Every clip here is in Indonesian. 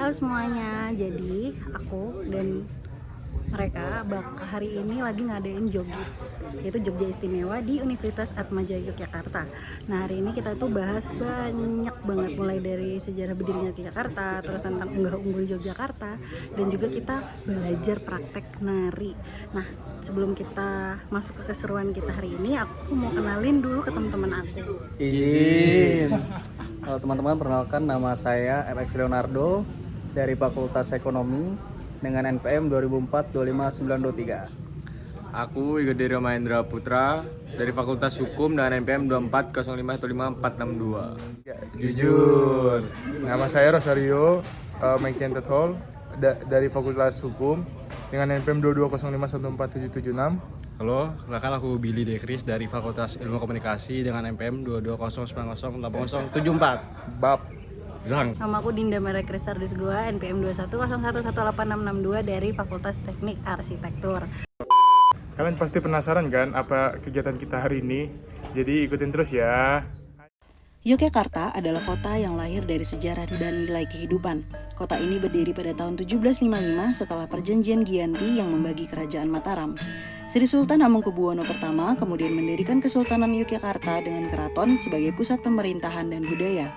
Halo semuanya, jadi aku dan mereka hari ini lagi ngadain Jogis, yaitu Jogja Istimewa di Universitas Atmajaya Yogyakarta. Nah, hari ini kita tuh bahas banyak banget, mulai dari sejarah berdirinya Yogyakarta, terus tentang unggah-ungguh Yogyakarta, dan juga kita belajar praktek nari. Nah, sebelum kita masuk ke keseruan kita hari ini, aku mau kenalin dulu ke teman-teman aku. Izin. Halo teman-teman, perkenalkan nama saya MX Leonardo dari Fakultas Ekonomi dengan NPM 2004-25923. Aku Igedero Mahendra Putra dari Fakultas Hukum dengan NPM 2405155462. Ya, jujur. Nama saya Rosario Maikentet Hall dari Fakultas Hukum dengan NPM 2205147776. Halo, kenalkan aku Billy Dekris dari Fakultas Ilmu Komunikasi dengan NPM 2209080074. Bab. Zang. Nama aku Dinda Mara Kristardis Goa, NPM 2101186662 dari Fakultas Teknik Arsitektur. Kalian pasti penasaran kan apa kegiatan kita hari ini? Jadi ikutin terus ya. Yogyakarta adalah kota yang lahir dari sejarah dan nilai kehidupan. Kota ini berdiri pada tahun 1755 setelah perjanjian Giyanti yang membagi kerajaan Mataram. Sri Sultan Hamengkubuwono pertama kemudian mendirikan Kesultanan Yogyakarta dengan keraton sebagai pusat pemerintahan dan budaya.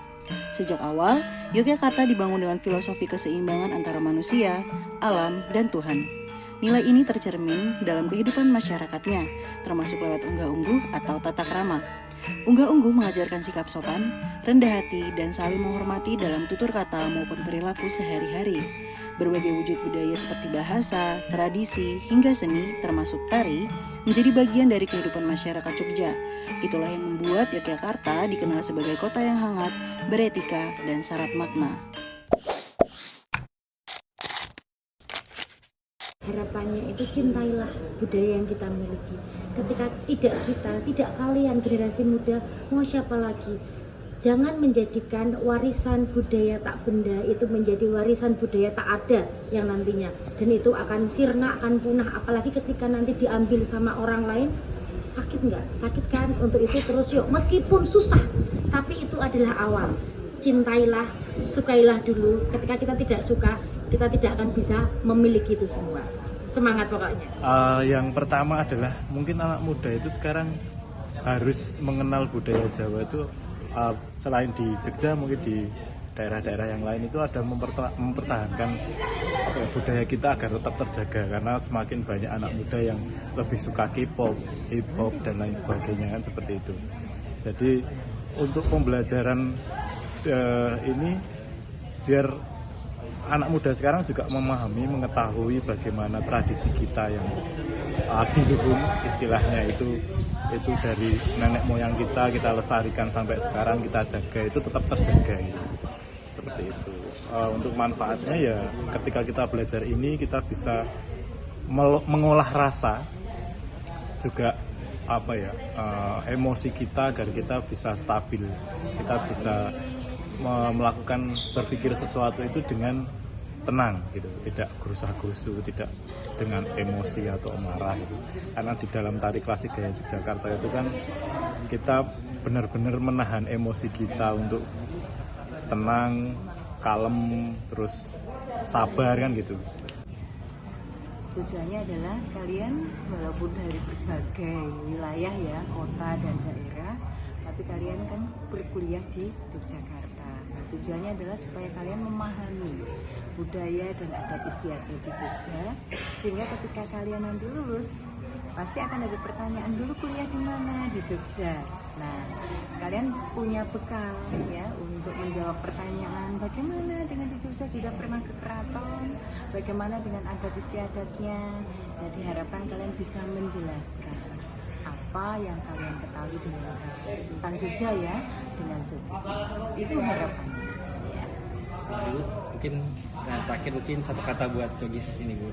Sejak awal, Yogyakarta dibangun dengan filosofi keseimbangan antara manusia, alam, dan Tuhan. Nilai ini tercermin dalam kehidupan masyarakatnya, termasuk lewat unggah-ungguh atau tata krama. Unggah-ungguh mengajarkan sikap sopan, rendah hati, dan saling menghormati dalam tutur kata maupun perilaku sehari-hari. Berbagai wujud budaya seperti bahasa, tradisi, hingga seni, termasuk tari, menjadi bagian dari kehidupan masyarakat Jogja. Itulah yang membuat Yogyakarta dikenal sebagai kota yang hangat, beretika, dan syarat makna. Harapannya itu cintailah budaya yang kita miliki. Ketika tidak kalian generasi muda, mau siapa lagi? Jangan menjadikan warisan budaya tak benda itu menjadi warisan budaya tak ada yang nantinya. Dan itu akan sirna, akan punah. Apalagi ketika nanti diambil sama orang lain, sakit nggak? Sakit kan? Untuk itu terus yuk, meskipun susah, tapi itu adalah awal. Cintailah, sukailah dulu. Ketika kita tidak suka, kita tidak akan bisa memiliki itu semua. Semangat pokoknya. Yang pertama adalah mungkin anak muda itu sekarang harus mengenal budaya Jawa itu selain di Jogja, mungkin di daerah-daerah yang lain itu ada mempertahankan budaya kita agar tetap terjaga, karena semakin banyak anak muda yang lebih suka K-pop, hip-hop, dan lain sebagainya kan seperti itu. Jadi untuk pembelajaran ini biar anak muda sekarang juga memahami, mengetahui bagaimana tradisi kita yang adiluhung istilahnya itu dari nenek moyang kita lestarikan sampai sekarang, kita jaga, itu tetap terjaga gitu. Seperti itu. Untuk manfaatnya ya ketika kita belajar ini kita bisa mengolah rasa, juga emosi kita agar kita bisa stabil, kita bisa melakukan berpikir sesuatu itu dengan tenang gitu, tidak gerusa-gerusu, tidak dengan emosi atau marah gitu. Karena di dalam tari klasik gaya Yogyakarta itu kan kita benar-benar menahan emosi kita untuk tenang, kalem, terus sabar kan gitu. Tujuannya adalah kalian walaupun dari berbagai wilayah ya, kota dan daerah, tapi kalian kan berkuliah di Yogyakarta. Nah, tujuannya adalah supaya kalian memahami budaya dan adat istiadat di Jogja, sehingga ketika kalian nanti lulus pasti akan ada pertanyaan, dulu kuliah di mana? Di Jogja. Nah, kalian punya bekal ya untuk menjawab pertanyaan, bagaimana dengan di Jogja, sudah pernah ke keraton, bagaimana dengan adat istiadatnya. Nah, diharapkan kalian bisa menjelaskan apa yang kalian ketahui tentang Jogja ya, dengan Jogja. Itu harapannya ya. Mungkin terakhir mungkin satu kata buat Jogis ini Bu.